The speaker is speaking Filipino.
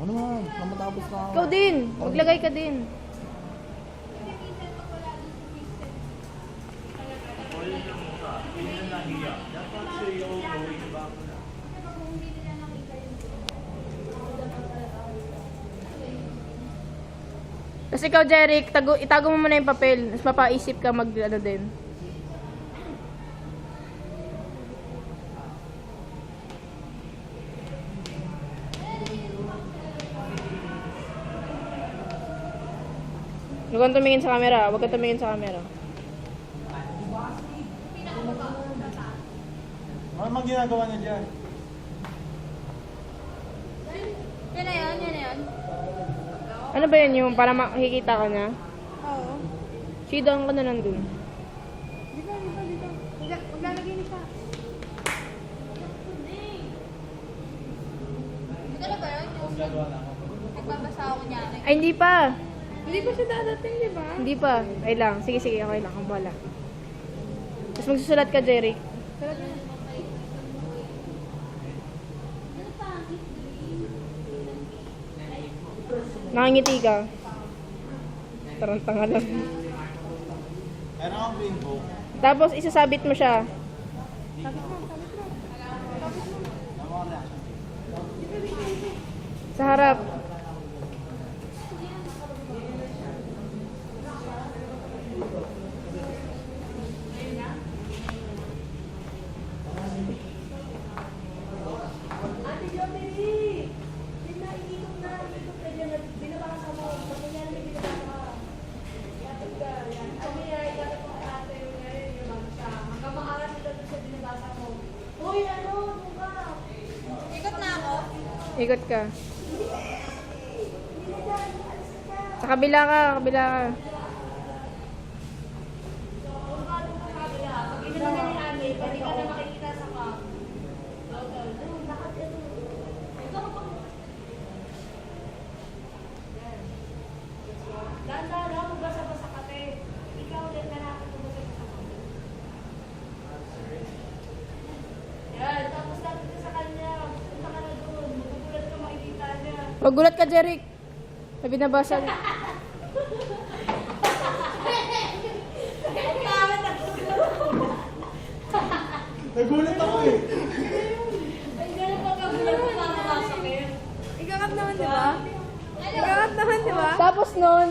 Ano naman? Namatapos na ako. Ikaw din. Maglagay ka din. Tapos ikaw, Jeric, itago mo muna yung papel. Tapos mapaisip ka ano din. Huwag kang tumingin sa camera. Huwag kang tumingin sa camera. Ano mang ginagawa niya dyan? Yan na yan, yan na yan. Ano ba yun yung para makikita ka na? Oo. Sidang ka na nandun. Dito. Maglalagay ni siya. Ito na ba yun? Nagbabasa ako niya. Ay, hindi pa. Hindi pa siya dadating, di ba? Hindi pa. Ay lang. Sige, okay lang. Ang bala. Tapos magsusulat ka, Jeric. Nakangiti ka. Tarantanga lang. Meron akong rainbow. Tapos isasabit mo siya. Sa harap. Ikot na ako. Ikot ka. Sa kabila ka, kabila ka. Magulat ka, Jeric. Sabi na basa. Nagulat ako eh. Ikakat naman, di ba? Ikakat naman, di ba? Tapos nun,